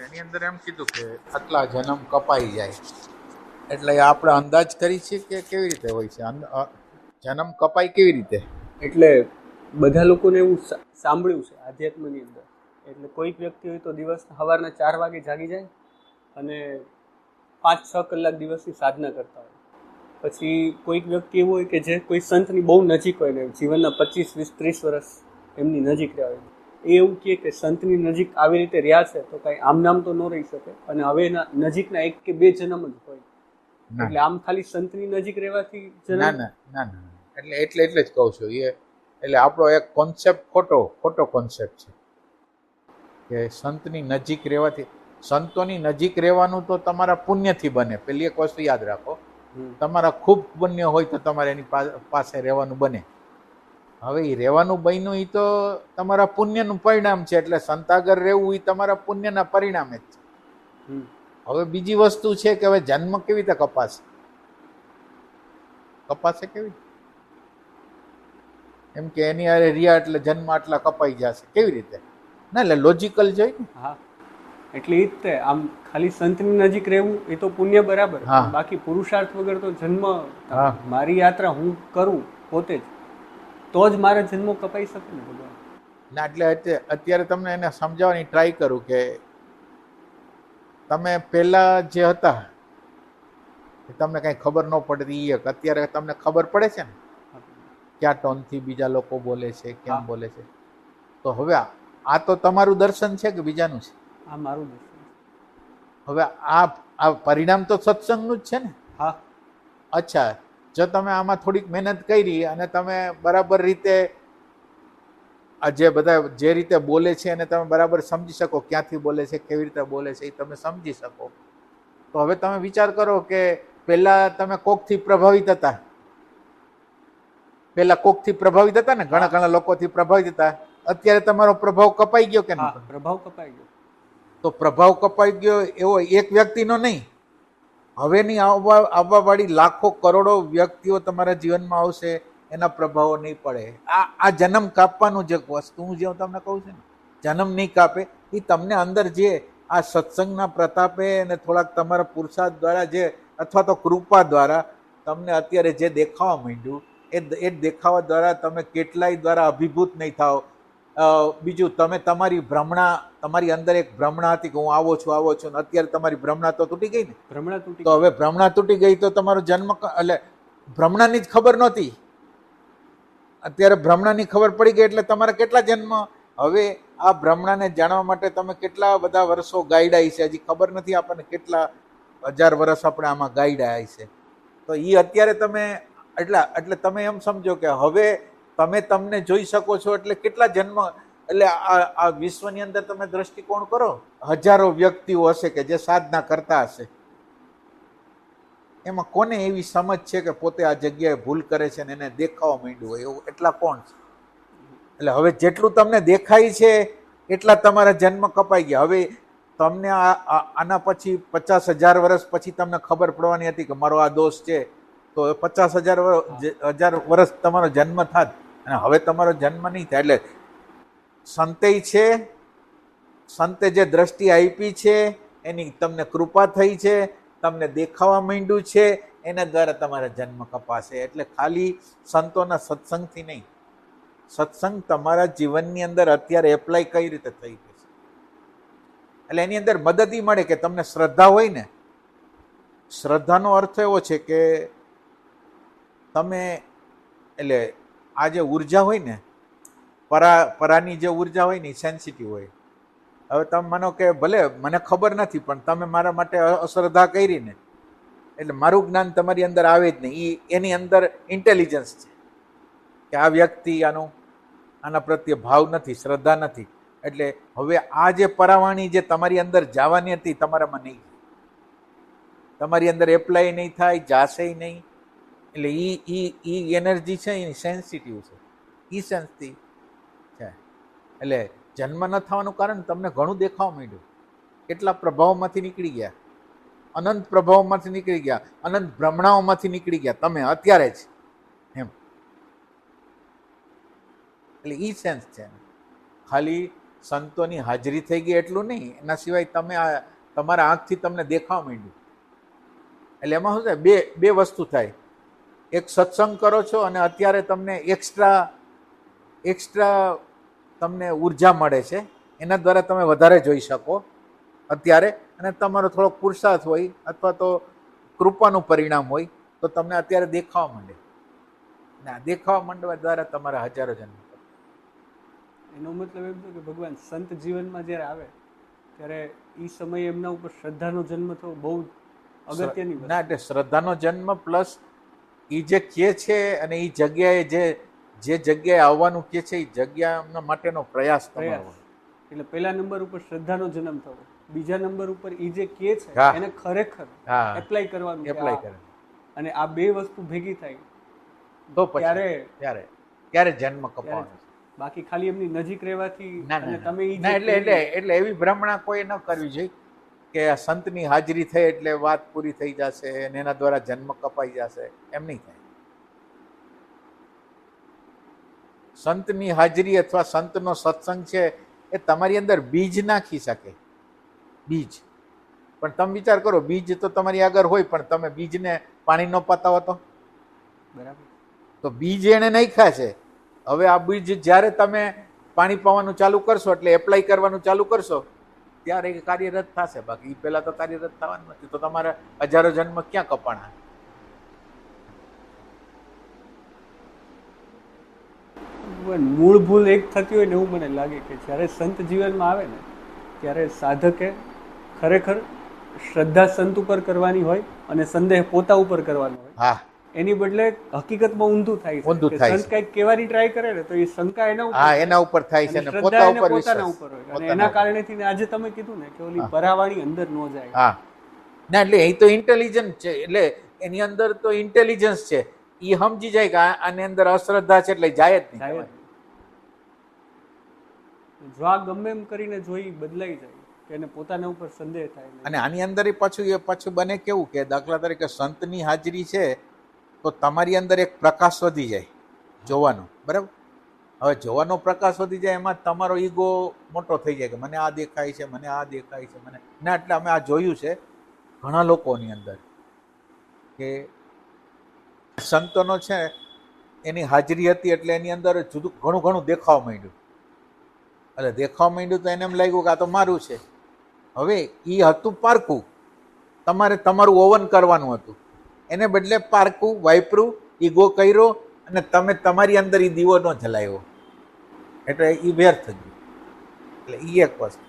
એની અંદર એમ કીધું કે આટલા જન્મ કપાઈ જાય એટલે આપણે અંદાજ કરી છીએ કે કેવી રીતે હોય છે જન્મ કપાય કેવી રીતે? એટલે બધા લોકોને એવું સાંભળ્યું છે આધ્યાત્મની અંદર. એટલે કોઈક વ્યક્તિ હોય તો દિવસ સવારના 4 વાગે જાગી જાય અને 5-6 કલાક દિવસની સાધના કરતા હોય. પછી કોઈક વ્યક્તિ એવું હોય કે જે કોઈ સંતની બહુ નજીક હોય ને જીવનના 25, 20, 30 વર્ષ એમની નજીક રહ્યા હોય, એ એવું કહે કે સંતની નજીક આવી રીતે રહ્યા છે તો કાંઈ આમ નામ તો ન રહી શકે અને હવે એના નજીકના 1 કે 2 જન્મ જ હોય. એટલે આમ ખાલી સંતની નજીક રહેવાથી ના ના ના ના એટલે જ કહું છું. એટલે આપણો એક કોન્સેપ્ટ ખોટો કોન્સેપ્ટ છે કે સંતની નજીક રહેવાથી. સંતોની નજીક રહેવાનું તો તમારા પુણ્યથી બને. પેલી એક વસ્તુ યાદ રાખો, તમારા ખૂબ પુણ્ય હોય તો તમારે એની પાસે રહેવાનું બને. હવે એ રહેવાનું બન્યું એ તો તમારા પુણ્યનું પરિણામ છે. એટલે સંતાગર રહેવું એ તમારા પુણ્યના પરિણામે જ છે. હવે બીજી વસ્તુ છે કે હવે જન્મ કેવી રીતે કપાશે કેવી? એમ કે એની હારે રિયા એટલે જન્મ આટલા કપાઈ જશે કેવી રીતે? ના, એટલે લોજિકલ જોઈ ને. હા, એટલે એ જ તે. આમ ખાલી સંતની નજીક રહેવું એ તો પુણ્ય બરાબર, બાકી પુરુષાર્થ વગર તો જન્મ, મારી યાત્રા હું કરું પોતે જ, તો જ મારા જન્મો કપાઈ શકે ને ભગવાન. ના, એટલે અત્યારે તમને એને સમજાવવાની ટ્રાય કરું કે તમે પહેલા જે હતા તમને કઈ ખબર ન પડતી, અત્યારે તમને ખબર પડે છે ને ક્યાં ટોનથી બીજા લોકો બોલે છે, કેમ બોલે છે. તો હવે આ તો તમારું દર્શન છે કે બીજાનું છે? આ મારું દર્શન. હવે આ પરિણામ તો સત્સંગનું જ છે ને. હા. અચ્છા, જો તમે આમાં થોડીક મહેનત કરી અને તમે બરાબર રીતે આ જે બધા જે રીતે બોલે છે અને તમે બરાબર સમજી શકો ક્યાંથી બોલે છે, કેવી રીતે બોલે છે, એ તમે સમજી શકો, તો હવે તમે વિચાર કરો કે પહેલા તમે કોકથી પ્રભાવિત હતા. ને ઘણા લોકોથી પ્રભાવિત હતા. અત્યારે તમારો પ્રભાવ કપાઈ ગયો કે નહીં? પ્રભાવ કપાઈ ગયો. તો પ્રભાવ કપાઈ ગયો એવો એક વ્યક્તિનો નહીં, હવેની આવવા વાળી લાખો કરોડો વ્યક્તિઓ તમારા જીવનમાં આવશે, એના પ્રભાવો નહીં પડે. આ જન્મ કાપવાનું જે વસ્તુ હું જે તમને કહું છું ને, જન્મ નહીં કાપે, એ તમને અંદર જે આ સત્સંગના પ્રતાપે અને થોડાક તમારા પુરુષાર્થ દ્વારા જે અથવા તો કૃપા દ્વારા તમને અત્યારે જે દેખાવા માંડ્યું એ દેખાવા દ્વારા તમે કેટલાય દ્વારા અભિભૂત નહીં થાવ. બીજું, તમે તમારી અંદર એક ભ્રમણા હતી કે હું આવો છું, અત્યારે તમારી ભ્રમણા તો તૂટી ગઈ ને. તો હવે ભ્રમણા તૂટી ગઈ તો તમારો જન્મ, એટલે ભ્રમણાની જ ખબર નહોતી, અત્યારે ભ્રમણાની ખબર પડી ગઈ એટલે તમારા કેટલા જન્મ. હવે આ ભ્રમણાને જાણવા માટે તમે કેટલા બધા વર્ષો ગાઈડાઈ છે, હજી ખબર નથી આપણને કેટલા હજાર વર્ષ આપણે આમાં ગાઈડાય છે. તો એ અત્યારે તમે એટલે તમે એમ સમજો કે હવે તમે તમને જોઈ શકો છો એટલે કેટલા જન્મ. એટલે આ વિશ્વની અંદર તમે દ્રષ્ટિકોણ કરો, હજારો વ્યક્તિઓ હશે કે જે સાધના કરતા હશે, એમાં કોને એવી સમજ છે કે પોતે આ જગ્યાએ ભૂલ કરે છે ને એને દેખાવા માંડ્યું હોય એવું? એટલા કોણ છે? એટલે હવે જેટલું તમને દેખાય છે એટલા તમારા જન્મ કપાઈ ગયા. હવે તમને આના પછી 50,000 વર્ષ પછી તમને ખબર પડવાની હતી કે મારો આ દોષ છે, તો 50,000 વર્ષ તમારો જન્મ થાત અને હવે તમારો જન્મ નહીં થાય. એટલે સંતે જે દ્રષ્ટિ આપી છે, એની તમને કૃપા થઈ છે, તમને દેખાવા માંડ્યું છે, એના દ્વારા તમારા જન્મ કપાશે. એટલે ખાલી સંતોના સત્સંગથી નહીં, સત્સંગ તમારા જીવનની અંદર અત્યારે એપ્લાય કઈ રીતે થઈ ગઈ છે, એટલે એની અંદર મદદ મળે કે તમને શ્રદ્ધા હોય ને. શ્રદ્ધાનો અર્થ એવો છે કે તમે, એટલે આ જે ઉર્જા હોય ને, પરાની જે ઉર્જા હોય ને એ સેન્સિટિવ હોય. હવે તમે માનો કે ભલે મને ખબર નથી પણ તમે મારા માટે અશ્રદ્ધા કરી ને, એટલે મારું જ્ઞાન તમારી અંદર આવે જ નહીં. એની અંદર ઇન્ટેલિજન્સ છે કે આ વ્યક્તિ આના પ્રત્યે ભાવ નથી, શ્રદ્ધા નથી. એટલે હવે આ જે પરાવાણી જે તમારી અંદર જવાની હતી તમારામાં નહીં, તમારી અંદર એપ્લાય નહીં થાય, જાશે નહીં. એટલે ઈ એનર્જી છે એ સેન્સિટિવ છે, ઈ સેન્સથી છે. એટલે જન્મ ન થવાનું કારણ તમને ઘણું દેખાવા માંડ્યું, કેટલા પ્રભાવમાંથી નીકળી ગયા, અનંત પ્રભાવમાંથી નીકળી ગયા, અનંત ભ્રમણાઓમાંથી નીકળી ગયા તમે અત્યારે જ એમ. એટલે ઈ સેન્સ છે. ખાલી સંતોની હાજરી થઈ ગઈ એટલું નહીં, એના સિવાય તમે તમારા આંખથી તમને દેખાવા માંડ્યું. એટલે એમાં શું થાય, બે વસ્તુ થાય. એક સત્સંગ કરો છો અને અત્યારે તમને એક્સ્ટ્રા તમને ઉર્જા મળે છે, એના દ્વારા તમે વધારે જોઈ શકો અત્યારે. અને તમારો થોડોક પુરુષાર્થ હોય અથવા તો કૃપાનું પરિણામ હોય તો તમને અત્યારે દેખાવા માંડે. અને આ દેખાવા માંડવા દ્વારા તમારા હજારો જન્મ. એનો મતલબ એમ છે કે ભગવાન સંત જીવનમાં જ્યારે આવે ત્યારે એ સમયે એમના ઉપર શ્રદ્ધાનો જન્મ થવો બહુ અગત્યની વસ્તુ. ના, એટલે શ્રદ્ધાનો જન્મ પ્લસ એ જે કહે છે અને એ જગ્યાએ જે જગ્યાએ આવવાનું કહે છે એ જગ્યા માટેનો પ્રયાસ તમારો. એટલે પહેલા નંબર ઉપર શ્રદ્ધાનો જન્મ થવો, બીજા નંબર ઉપર એ જે કહે છે એને ખરેખર એપ્લાય કરવાનું, એપ્લાય કરે. અને આ બે વસ્તુ ભેગી થાય તો ત્યારે જન્મ કપાવાનો. બાકી ખાલી એમની નજીક રહેવાથી અને તમે એટલે એવી ભ્રમણા કોઈ ન કરવી જોઈએ કે આ સંતની હાજરી થઈ એટલે વાત પૂરી થઈ જશે અને એના દ્વારા જન્મ કપાઈ જશે, એમ નહીં થાય. સંતની હાજરી અથવા સંતનો સત્સંગ છે એ તમારી અંદર બીજ નાખી શકે. બીજ પણ તમે વિચાર કરો, બીજ તો તમારી આગળ હોય પણ તમે બીજને પાણી ન પતાવો તો બરાબર, તો બીજ એને નાખ્યા છે. હવે આ બીજ જ્યારે તમે પાણી પાવાનું ચાલુ કરશો એટલે એપ્લાય કરવાનું ચાલુ કરશો ત્યારે એ કાર્યરત થશે. બાકી પહેલા તો કાર્યરત થવાનું નથી, તો તમારા હજારો જન્મ ક્યાં કપાણા? મૂળ ભૂલ એક થતી હોય ને એવું મને લાગે કે જ્યારે સંત જીવનમાં આવે ને ત્યારે સાધકે ખરેખર શ્રદ્ધા સંત ઉપર કરવાની હોય અને સંદેહ પોતા ઉપર કરવાનો હોય. હા, એની બદલે હકીકતમાં ઊંધું થાય છે. સંત કંઈક કહેવાની ટ્રાય કરે ને તો એ શંકા એના ઉપર થાય છે અને પોતા ઉપર પોતાના ઉપર હોય. અને એના કારણેથી આજે તમે કીધું ને કે ઓલી ભરાવાણી અંદર ન જાય. હા, ના, એટલે એ તો ઇન્ટેલિજન્સ છે. એટલે એની અંદર તો ઇન્ટેલિજન્સ છે. એ સમજી જાય કે આની અંદર અશ્રદ્ધા છે એટલે જાય જ નહીં. જો આ ગમે એમ કરીને જોઈ બદલાઈ જાય કે એને પોતાના ઉપર સંદેહ થાય. અને આની અંદર પાછું બને કેવું કે દાખલા તરીકે સંતની હાજરી છે તો તમારી અંદર એક પ્રકાશ વધી જાય જોવાનો. બરાબર, હવે જોવાનો પ્રકાશ વધી જાય એમાં તમારો ઈગો મોટો થઈ જાય કે મને આ દેખાય છે, મને આ દેખાય છે, મને ના. એટલે અમે આ જોયું છે ઘણા લોકોની અંદર કે સંતોનો છે એની હાજરી હતી એટલે એની અંદર જુદું ઘણું દેખાવા માંડ્યું. એટલે દેખાવા માંડ્યું તો એને એમ લાગ્યું કે આ તો મારું છે. હવે એ હતું પારકું, તમારું ઓવન કરવાનું હતું, એને બદલે પારકું વાપરું, ઈગો કર્યો અને તમે તમારી અંદર એ દીવો ન જલાવ્યો એટલે એ વ્યર્થ ગયું. એટલે એ એક વસ્તુ.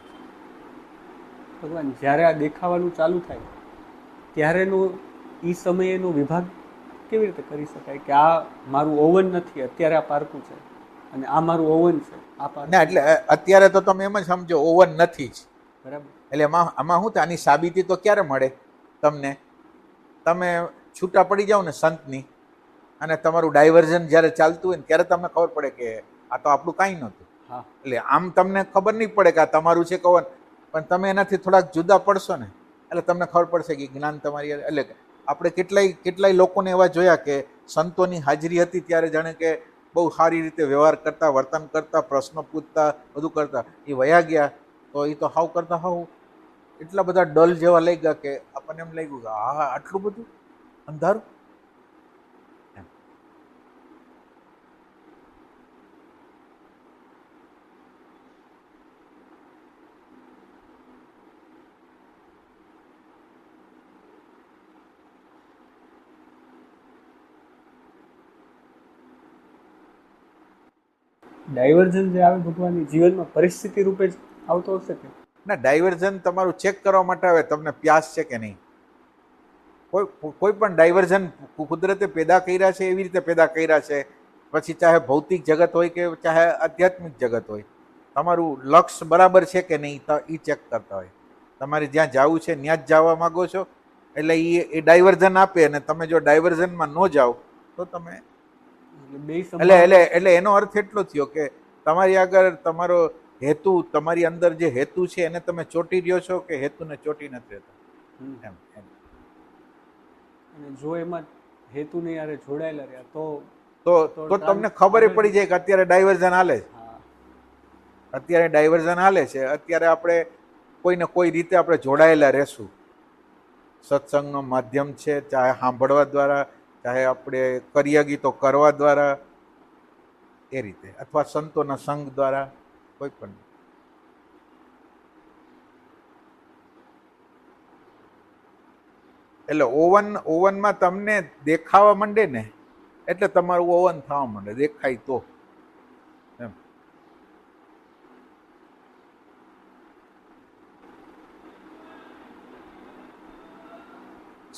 ભગવાન જ્યારે આ દેખાવાનું ચાલુ થાય ત્યારેનો એ સમયેનો વિભાગ કેવી રીતે કરી શકાય કે આ મારું ઓવન નથી, અત્યારે આ પારકું છે અને આ મારું ઓવન છે, આ પારકું ના. એટલે અત્યારે તો તમે એમ જ સમજો ઓવન નથી જ. બરાબર. એટલે આમાં શું થાય, આની સાબિતી તો ક્યારે મળે તમને? તમે છૂટા પડી જાઓ ને સંતની અને તમારું ડાયવર્ઝન જ્યારે ચાલતું હોય ને ત્યારે તમને ખબર પડે કે આ તો આપણું કાંઈ નહોતું. એટલે આમ તમને ખબર નહીં પડે કે આ તમારું છે કવન, પણ તમે એનાથી થોડાક જુદા પડશો ને એટલે તમને ખબર પડશે કે જ્ઞાન તમારી. એટલે આપણે કેટલાય લોકોને એવા જોયા કે સંતોની હાજરી હતી ત્યારે જાણે કે બહુ સારી રીતે વ્યવહાર કરતા, વર્તન કરતા, પ્રશ્નો પૂછતા, બધું કરતા. એ વયા ગયા તો એ તો હાવ કરતા હાવ એટલા બધા ડલ જેવા લઈ ગયા કે આપણને એમ લાગ્યું કે હા આટલું બધું અંધારું. ડાયવર્ઝન જે આવે ભગવાનની જીવનમાં પરિસ્થિતિ રૂપે જ આવતો હશે કે ના? ડાયવર્ઝન તમારું ચેક કરવા માટે આવે તમને પ્યાસ છે કે નહીં. કોઈ પણ ડાયવર્ઝન કુદરતે પેદા કર્યા છે એવી રીતે પેદા કર્યા છે. પછી ચાહે ભૌતિક જગત હોય કે ચાહે આધ્યાત્મિક જગત હોય, તમારું લક્ષ્ય બરાબર છે કે નહીં તો એ ચેક કરતા હોય. તમારે જ્યાં જવું છે ત્યાં જ જવા માગો છો એટલે એ ડાયવર્ઝન આપે અને તમે જો ડાયવર્ઝનમાં ન જાઓ તો તમે એટલે એનો અર્થ એટલો થયો કે તમારી આગળ તમારો હેતુ, તમારી અંદર જે હેતુ છે એને તમે ચોંટી રહ્યો છો કે હેતુને ચોંટી નથી રહેતા. અને જો એમાં હેતુને યારે જોડાયેલા રહ્યા તો તમને ખબર પડી જાય કે અત્યારે ડાયવર્ઝન હાલે છે. અત્યારે ડાયવર્ઝન હાલે છે, અત્યારે આપણે કોઈને કોઈ રીતે આપણે જોડાયેલા રહેશું. સત્સંગનો માધ્યમ છે, ચાહે સાંભળવા દ્વારા, ચાહે આપણે કરીએ ગીતો કરવા દ્વારા, એ રીતે, અથવા સંતોના સંઘ દ્વારા, કોઈ પણ. એટલે ઓવનમાં તમને દેખાવા માંડે ને એટલે તમારું ઓવન થવા માંડે, દેખાય તો એમ.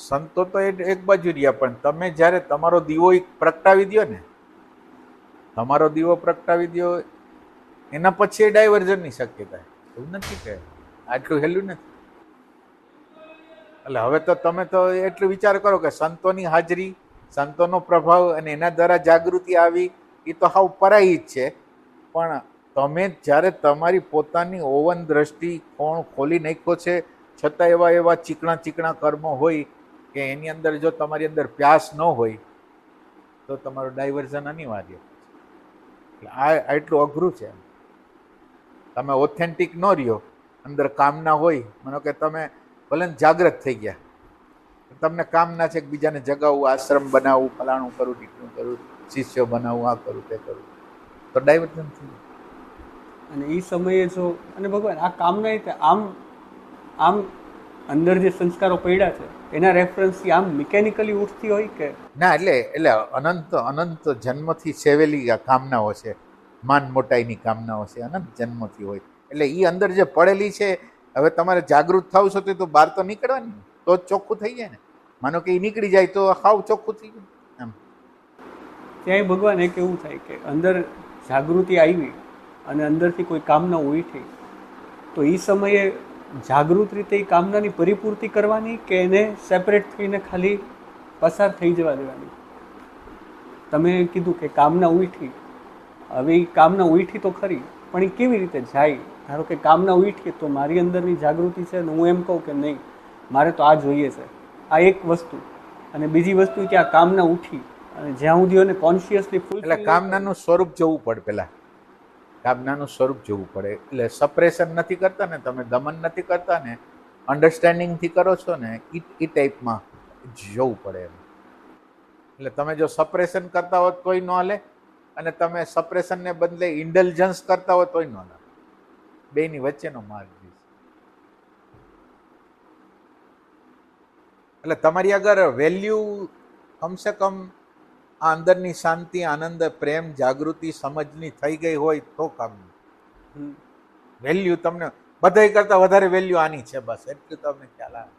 સંતો તો એક બાજુ રહ્યા, પણ તમે જ્યારે તમારો દીવો પ્રગટાવી દો ને, તમારો દીવો પ્રગટાવી દો એના પછી ડાયવર્ઝનની શક્યતા. એવું નથી કે આટલું હેલું નથી. એટલે હવે તો તમે તો એટલું વિચાર કરો કે સંતોની હાજરી, સંતોનો પ્રભાવ અને એના દ્વારા જાગૃતિ આવી, એ તો હાવ પરાઈ જ છે. પણ તમે જ્યારે તમારી પોતાની ઓવન દ્રષ્ટિ કોણ ખોલી નાખ્યો છે, છતાં એવા ચીકણા કર્મો હોય કે એની અંદર જો તમારી અંદર પ્યાસ ન હોય તો તમારું ડાયવર્ઝન અનિવાર્ય. એટલે આ એટલું અઘરું છે. તમે ઓથેન્ટિક ન રહ્યો, અંદર કામના હોય, માનો કે તમે ભલે જાગ્રત થઈ ગયા, તમને કામના છે કે બીજાને જગાવવું, આશ્રમ બનાવવું, ફલાણું કરું, ટીકણું કરું, શિષ્યો બનાવવું, આ કરું તે કરું, તો ડાયવર્ઝન થઈ જાય. અને એ સમયે જો, અને ભગવાન આ કામના રીતે આમ અંદર જે સંસ્કારો પડ્યા છે એના રેફરન્સથી આમ મિકેનિકલી ઉઠતી હોય કે ના? એટલે અનંત જન્મથી સેવેલી આ કામનાઓ છે, માન મોટાઈની કામનાઓ છે, અનંત જન્મથી હોય. એટલે એ અંદર જે પડેલી છે, હવે તમારે જાગૃત થાવ છો તો બહાર તો નીકળવાની, તો જ ચોખ્ખું થઈ જાય ને. માનો કે એ નીકળી જાય તો હાવ ચોખ્ખું થઈ જાય એમ. ત્યાંય ભગવાન એક એવું થાય કે અંદર જાગૃતિ આવી અને અંદરથી કોઈ કામના ઉઠી, તો એ સમયે જાગૃત રીતે એ કામનાની પરિપૂર્તિ કરવાની કે એને સેપરેટ થઈને ખાલી પસાર થઈ જવા દેવાની? તમે કીધું કે કામના ઉઠી, હવે એ કામના ઉઠી તો ખરી, પણ એ કેવી રીતે જાય? ધારો કે કામના ઉઠી તો મારી અંદરની જાગૃતિ છે ને હું એમ કહું કે નહીં, મારે તો આ જોઈએ છે, આ એક વસ્તુ. અને બીજી વસ્તુ કે આ કામના ઉઠી અને જ્યાં સુધી એને કોન્શિયસલી ફૂલ, એટલે કામનાનું સ્વરૂપ જોવું પડે પહેલા. કામનાનું સ્વરૂપ જોવું પડે. એટલે સપ્રેશન નથી કરતા ને તમે, દમન નથી કરતા ને, અન્ડરસ્ટેન્ડિંગથી કરો છો ને, એ ટાઈપમાં જોવું પડે એમ. એટલે તમે જો સપ્રેશન કરતા હો તોય ન હાલે, અને તમે સપ્રેશનને બદલે ઇન્ટેલિજન્સ કરતા હો તોય ન હાલે. બેની વચ્ચેનો માર્ગ છે. એટલે તમારી આગળ વેલ્યુ કમસે કમ આ અંદરની શાંતિ, આનંદ, પ્રેમ, જાગૃતિ, સમજની થઈ ગઈ હોય તો કામ. વેલ્યુ તમને બધાય કરતા વધારે વેલ્યુ આની છે, બસ એટલું તમને ખ્યાલ આવે.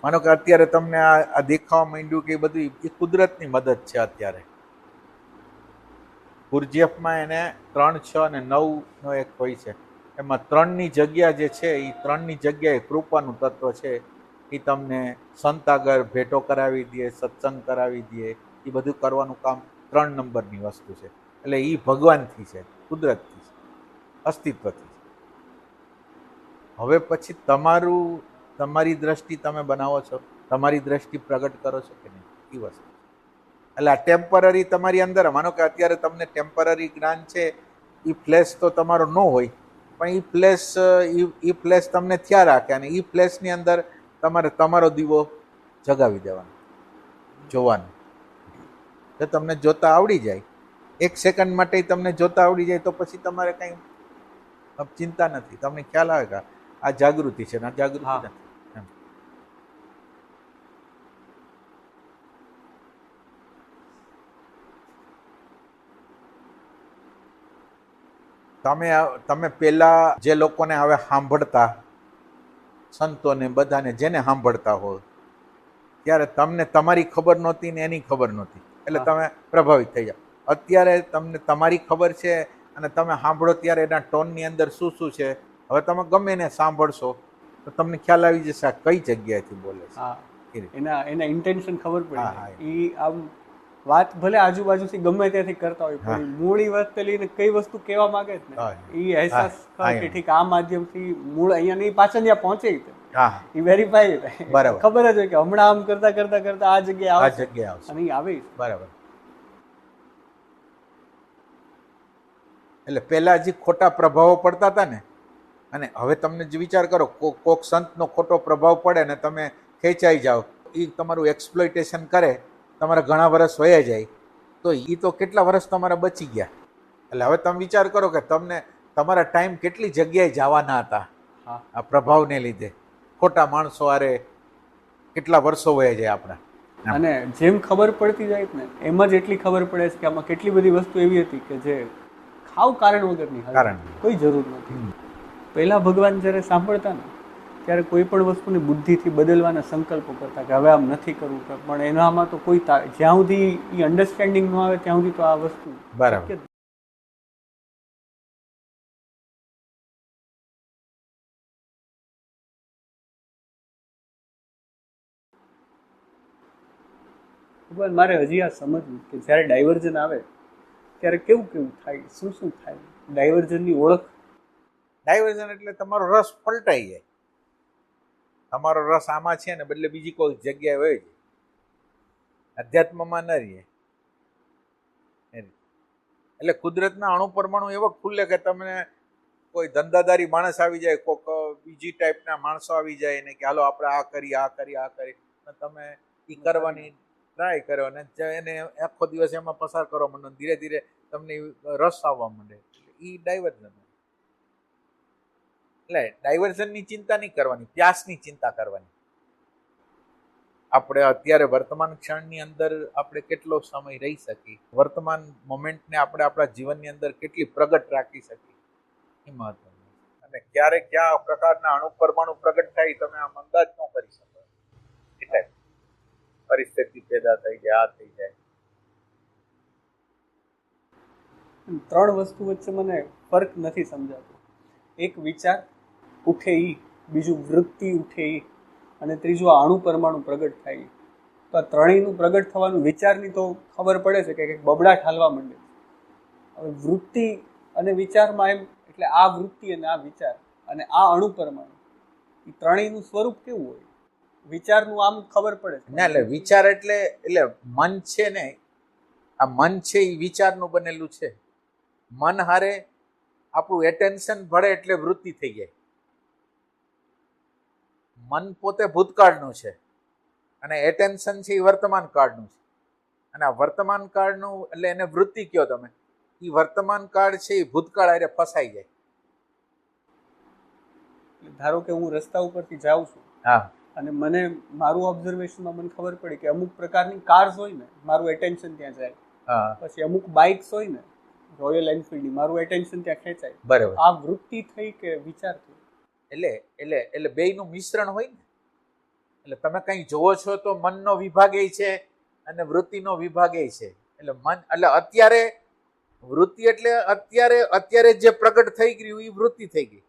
માનો કે અત્યારે તમને આ દેખાવા માંડ્યું કે એ બધું એ કુદરતની મદદ છે. અત્યારે ગુરજીએફમાં એને 3, 6 અને 9નો એક હોય છે. એમાં 3ની જગ્યા જે છે, એ 3ની જગ્યાએ કૃપાનું તત્વ છે. એ તમને સંત આગળ ભેટો કરાવી દે, સત્સંગ કરાવી દે, એ બધું કરવાનું કામ 3 નંબરની વસ્તુ છે. એટલે એ ભગવાનથી છે, કુદરતથી છે, અસ્તિત્વથી છે. હવે પછી તમારી દ્રષ્ટિ તમે બનાવો છો, તમારી દ્રષ્ટિ પ્રગટ કરો છો કે નહીં, એ વસ્તુ. એટલે આ ટેમ્પરરી તમારી અંદર, માનો કે અત્યારે તમને ટેમ્પરરી જ્ઞાન છે, એ ફ્લેશ તો તમારો ન હોય, પણ એ ફ્લેશ તમને થયા રાખે, અને એ ફ્લેશની અંદર તમારે તમારો દીવો જગાવી દેવાનો, જોવાનો. જો તમને જોતા આવડી જાય, 1 સેકન્ડ માટે તમને જોતા આવડી જાય, તો પછી તમારે કંઈ ચિંતા નથી. તમને ખ્યાલ આવે કે આ જાગૃતિ છે ને આ જાગૃતિ નથી. તમે પેલા જે લોકોને હવે સાંભળતા, સંતોને બધાને જેને સાંભળતા હો, ત્યારે તમને તમારી ખબર નહોતી ને એની ખબર નહોતી, એટલે તમે પ્રભાવિત થઈ જાઓ. અત્યારે તમને તમારી ખબર છે અને તમે સાંભળો ત્યારે એના ટોનની અંદર શું શું છે, હવે તમે ગમે એને સાંભળશો તો તમને ખ્યાલ આવી જશે આ કઈ જગ્યાએથી બોલે છે. એના ઇન્ટેન્શન ખબર પડી. એ આમ વાત ભલે આજુબાજુથી ગમે ત્યાંથી કરતા હોય પણ મૂળ વાત લઈને કઈ વસ્તુ કહેવા માંગે છે હા. ને એ અહેસાસ થાય કે હા. ઠીક આ માધ્યમથી મૂળ અહીંયા ની પાછળ ત્યાં પહોંચે હા એ વેરીફાઈ બરાબર. ખબર જ હોય કે હમણાં આમ કરતા કરતા કરતા આ જગ્યાએ આ આવશે જગ્યાએ આવશે. અને એ આવે બરાબર. એટલે પહેલા જે ખોટા પ્રભાવો પડતા હતા ને, અને હવે તમને જ વિચાર કરો કોક સંતનો ખોટો પ્રભાવ પડે ને તમે ખેંચાઈ જાઓ, એ તમારું એક્સપ્લોઇટેશન કરે, તમારા ઘણા વર્ષ વયા જાય, તો એ તો કેટલા વર્ષ તમારા બચી ગયા. એટલે હવે તમે વિચાર કરો કે તમને તમારા ટાઈમ કેટલી જગ્યાએ જવાના હતા આ પ્રભાવને લીધે. ખોટા માણસો આરે કેટલા વર્ષો વયા જાય આપણા. અને જેમ ખબર પડતી જાય ને એમ જ એટલી ખબર પડે છે કે આમાં કેટલી બધી વસ્તુ એવી હતી કે જે ખાવ કારણ વગરની કારણ કોઈ જરૂર નથી. પહેલા ભગવાન જ્યારે સાંભળતા ને ત્યારે કોઈ પણ વસ્તુને બુદ્ધિથી બદલવાના સંકલ્પો કરતા કે હવે આમ નથી કરવું, પણ એનામાં તો કોઈ જ્યાં સુધી એ અન્ડરસ્ટેન્ડિંગ ન આવે ત્યાં સુધી તો આ વસ્તુ બરાબર. ભગવાન મારે હજી આ સમજવું કે જ્યારે ડાયવર્ઝન આવે ત્યારે કેવું કેવું થાય, શું શું થાય, ડાયવર્ઝનની ઓળખ. ડાયવર્ઝન એટલે તમારો રસ પલટાઈ જાય. તમારો રસ આમાં છે ને બદલે બીજી કોઈ જગ્યાએ હોય છે, અધ્યાત્મમાં ન રહીએ. એટલે કુદરતના અણુ પરમાણુ એવો ખુલ્લે કે તમને કોઈ ધંધાદારી માણસ આવી જાય, કોઈક બીજી ટાઈપના માણસો આવી જાય ને કે હાલો આપણે આ કરી આ કરી આ કરી, તમે એ કરવાની ટ્રાય કરો ને એને આખો દિવસ એમાં પસાર કરવા માંડો, ધીરે ધીરે તમને રસ આવવા માંડે. એ ડાયવર્ઝન. એટલે ડાયવર્ઝનની ચિંતા નહીં કરવાની, પ્યાસની ચિંતા કરવાની. આપણે અત્યારે વર્તમાન ક્ષણની અંદર આપણે કેટલો સમય રહી શકીએ, વર્તમાન મોમેન્ટને આપણે આપણા જીવનની અંદર કેટલી પ્રગટ રાખી શકીએ એ મહત્વનું. અને ક્યારે કયા પ્રકારના અણુ પરમાણુ પ્રગટ થાય તમે આમ અંદાજ ન કરી શકો. એટલે પરિસ્થિતિ પેદા થઈ જાય, આ થઈ જાય. 3 વસ્તુ વચ્ચે મને ફર્ક નથી સમજાતો. એક વિચાર ઉઠે ઈ, બીજું વૃત્તિ ઉઠે ઈ, અને ત્રીજું આ અણુ પરમાણુ પ્રગટ થાય. તો આ ત્રણેયનું પ્રગટ થવાનું વિચારની તો ખબર પડે છે કે કંઈક બબડાટ હાલવા માંડે. હવે વૃત્તિ અને વિચારમાં એમ એટલે આ વૃત્તિ અને આ વિચાર અને આ અણુ પરમાણુ એ ત્રણેયનું સ્વરૂપ કેવું હોય? વિચારનું આમ ખબર પડે છે ના, એટલે વિચાર એટલે મન છે ને, આ મન છે એ વિચારનું બનેલું છે. મન હારે આપણું એટેન્શન ભળે એટલે વૃત્તિ થઈ જાય. મન પોતે ભૂતકાળનું છે અને એટેન્શન છે એ વર્તમાન કાળનું છે. અને આ વર્તમાન કાળનું એટલે એને વૃત્તિ કયો તમે, એ વર્તમાન કાળ છે એ ભૂતકાળ હારે ફસાઈ જાય. ધારો કે હું રસ્તા ઉપરથી જાઉં છું, હા, અને મને મારું ઓબ્ઝર્વેશનમાં મને ખબર પડી કે અમુક પ્રકારની કાર્સ હોય ને મારું એટેન્શન ત્યાં જાય. હા, પછી અમુક બાઇક્સ હોય ને રોયલ એનફિલ્ડની, મારું એટેન્શન ત્યાં ખેંચાય. બરાબર. આ વૃત્તિ થઈ કે વિચાર થઈ? એટલે બેયનું મિશ્રણ હોય ને. એટલે તમે કંઈ જોવો છો તો મનનો વિભાગ એ છે અને વૃત્તિનો વિભાગ એ છે. એટલે મન એટલે અત્યારે વૃત્તિ એટલે અત્યારે જે પ્રગટ થઈ ગયું એ વૃત્તિ થઈ ગઈ.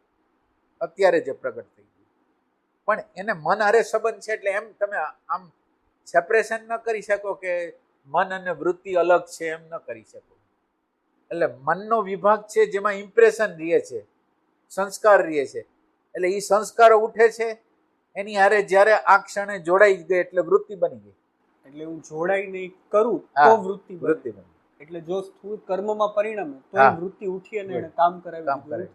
અત્યારે જે પ્રગટ થઈ ગયું, પણ એને મન હારે સંબંધ છે એટલે એમ તમે આમ સેપરેશન ન કરી શકો કે મન અને વૃત્તિ અલગ છે, એમ ન કરી શકો. એટલે મનનો વિભાગ છે જેમાં ઇમ્પ્રેશન રહે છે, સંસ્કાર રહે છે. એટલે એ સંસ્કારો ઉઠે છે, એની હારે જ્યારે આ ક્ષણે જોડાઈ ગઈ એટલે વૃત્તિ બની ગઈ. એટલે હું જોડાઈ નહીં કરું તો વૃત્તિ બની. એટલે જો સ્થૂળ કર્મમાં પરિણમે તો વૃત્તિ ઉઠી અને એને કામ કરાવી.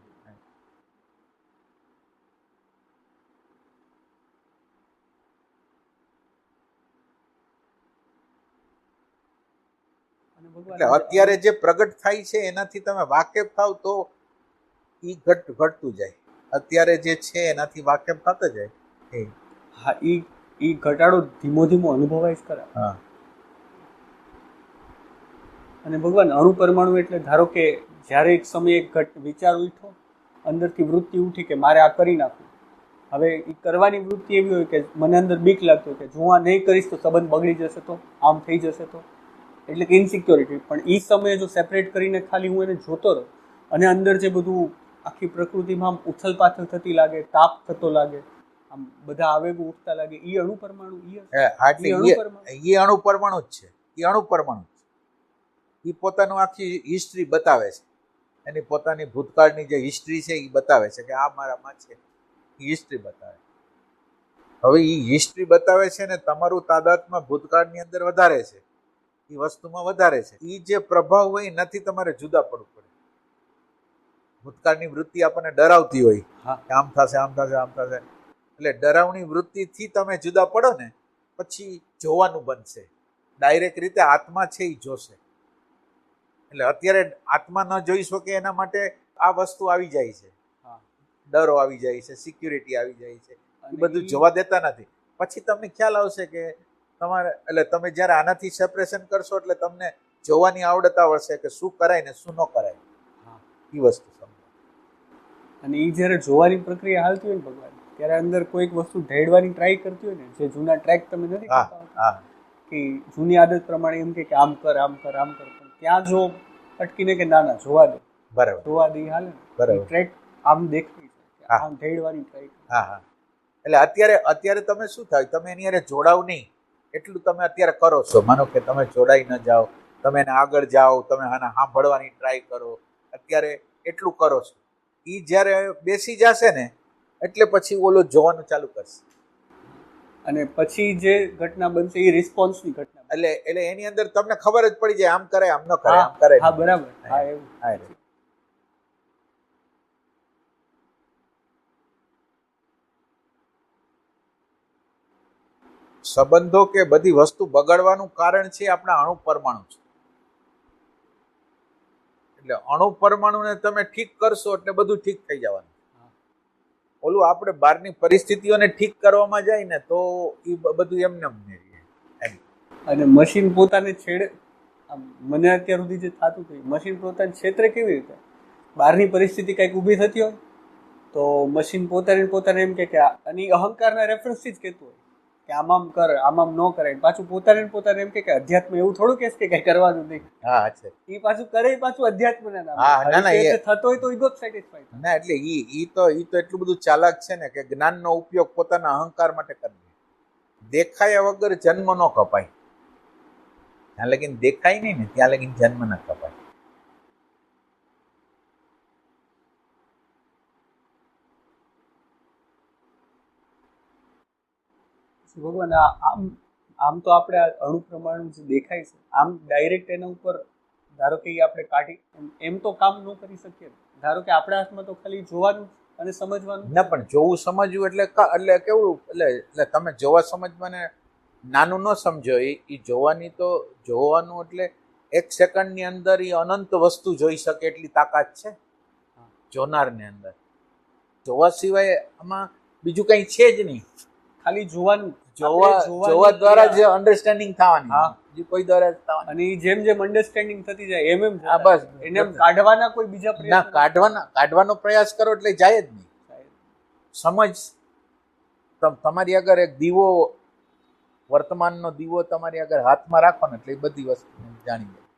એટલે અત્યારે જે પ્રગટ થાય છે એનાથી તમે વાકેફ થાવ તો ઈ ઘટતું જાય. અત્યારે જે છે એનાથી વાકેફ થતો જાય. હા, ઈ ઘટાડો ધીમો ધીમો અનુભવાય જ ખરા. હા. અને ભગવાન અણુ પરમાણુ એટલે ધારો કે જ્યારે એક સમયે એક વિચાર ઉઠ્યો, અંદરથી વૃત્તિ ઉઠી કે મારે આ કરી નાખવું. હવે એ કરવાની વૃત્તિ એવી હોય કે મને અંદર બીક લાગતું કે જો આ નહીં કરીશ તો સંબંધ બગડી જશે, તો આમ થઈ જશે, તો એટલે કે ઇનસિક્યોરિટી. પણ એ સમયે જો સેપરેટ કરીને ખાલી હું એને જોતો રહું અને અંદર જે બધું આખી પ્રકૃતિમાં આમ ઉથલ પાથલ થતી લાગે, તાપ થતો લાગે, આમ બધા આવેગો ઉઠતા લાગે, એ અણુ પરમાણુ એ અણુ પરમાણુ જ છે. એ અણુ પરમાણુ છે. એ પોતાનું આખી હિસ્ટ્રી બતાવે છે, એની પોતાની ભૂતકાળની જે હિસ્ટ્રી છે એ બતાવે છે કે આ મારામાં છે, એ હિસ્ટ્રી બતાવે. હવે એ હિસ્ટ્રી બતાવે છે ને તમારું તાદાત્મ્ય ભૂતકાળની અંદર વધારે છે, એ વસ્તુમાં વધારે છે. એ જે પ્રભાવ હોય એ નથી તમારે જુદા પડવું પડે. ભૂતકાળની વૃત્તિ આપણને ડરાવતી હોય કે આમ થશે આમ થશે આમ થશે, એટલે ડરાવણી વૃત્તિથી તમે જુદા પડો ને પછી જોવાનું બનશે. ડાયરેક્ટ રીતે આત્મા છે એ જોશે. એટલે અત્યારે આત્મા ન જોઈ શકે એના માટે આ વસ્તુ આવી જાય છે, ડરો આવી જાય છે, સિક્યુરિટી આવી જાય છે, એ બધું જોવા દેતા નથી. પછી તમને ખ્યાલ આવશે કે તમારે એટલે તમે જ્યારે આનાથી સેપરેશન કરશો એટલે તમને જોવાની આવડત આવડશે કે શું કરાય ને શું ન કરાય. એ વસ્તુ સમજો. અને એ જ્યારે જોવાની પ્રક્રિયા હાલતી હોય ને ભગવાન, ત્યારે અંદર કોઈક વસ્તુ ઢેડવાની ટ્રાય કરતી હોય ને, જે જૂના ટ્રેક તમે નથી કરતા કે જૂની આદત પ્રમાણે એમ કે આમ કર આમ કર આમ કર, પણ ત્યાં જો અટકીને કે ના ના જોવા દો, બરાબર જોવા દે હાલે ને, બરાબર ટ્રેક આમ દેખવી છે, આમ ઢેડવાની ટ્રાય કરે. હા હા. એટલે અત્યારે તમે શું થાય, તમે એની હારે જોડાવ નહીં એટલું તમે અત્યારે કરો છો. માનો કે તમે જોડાઈ ન જાઓ, તમે એને આગળ જાઓ, તમે આને સાંભળવાની ટ્રાય કરો, અત્યારે એટલું કરો છો. એ જ્યારે બેસી જશે ને એટલે પછી ઓલો જોવાનું ચાલુ કરશે, અને પછી જે ઘટના બનશે એ રિસ્પોન્સની ઘટના. એટલે એની અંદર તમને ખબર જ પડી જાય આમ કરે આમ ન કરે આમ કરે. હા બરાબર. હા એવું. હા. સંબંધો કે બધી વસ્તુ બગડવાનું કારણ છે આપણા અણુ પરમાણુ છે. એટલે અણુ પરમાણુને તમે ઠીક કરશો એટલે બધું ઠીક થઈ જવાનું. ઓલું આપણે બહારની પરિસ્થિતિઓને ઠીક કરવામાં જાય ને તો એ બધું એમને એમ. અને મશીન પોતાને છેડે, મને અત્યાર સુધી જે થતું હતું, મશીન પોતાને ક્ષેત્રે કેવી રીતે, બહારની પરિસ્થિતિ કંઈક ઊભી થતી હોય તો મશીન પોતાને એમ કે અને અહંકારના રેફરન્સથી જ કહેતું હોય કે આમ કર આમ ન કરે. પાછું પોતાને એમ કે અધ્યાત્મ એવું થોડું કે કઈ કરવાનું નહીં. હા છે. એ પાછું કરે પાછું અધ્યાત્મના નામે. હા ના એ થતો હોય તો ઈગો સેટિસ્ફાઈ થાય. ના એટલે ઈ તો એટલું બધું ચાલાક છે ને કે જ્ઞાનનો ઉપયોગ પોતાના અહંકાર માટે કરે. દેખાયા વગર જન્મ ન કપાય. ત્યાં લગીન દેખાય નહીં ને ત્યાં લગીન જન્મ ન કપાય. ભગવાન આમ તો આપણે અણુ પ્રમાણનું જે દેખાય છે, આમ ડાયરેક્ટ એના ઉપર ધારો કે આપણે કાઢી એમ તો કામ ન કરી શકીએ. ધારો કે આપણા હાથમાં તો ખાલી જોવાનું અને સમજવાનું. ના પણ જોવું સમજવું એટલે કેવું, એટલે તમે જોવા સમજવાને નાનું ન સમજો. એ જોવાની તો જોવાનું એટલે એક સેકન્ડની અંદર એ અનંત વસ્તુ જોઈ શકે એટલી તાકાત છે જોનારની અંદર. જોવા સિવાય આમાં બીજું કંઈ છે જ નહીં. ખાલી જોવાનું, જોવા દ્વારા જ અન્ડરસ્ટેન્ડિંગ થવાની. હા, બીજું કોઈ દ્વારા થવાની. અને જેમ જેમ અન્ડરસ્ટેન્ડિંગ થતી જાય એમ બસ એને કાઢવાના કોઈ બીજા પ્રયાસ કાઢવાનો પ્રયાસ કરો એટલે જાય જ નહીં. સમજ તમારી આગળ એક દીવો, વર્તમાનનો દીવો તમારી આગળ હાથમાં રાખો ને એટલે એ બધી વસ્તુ જાણી જાય.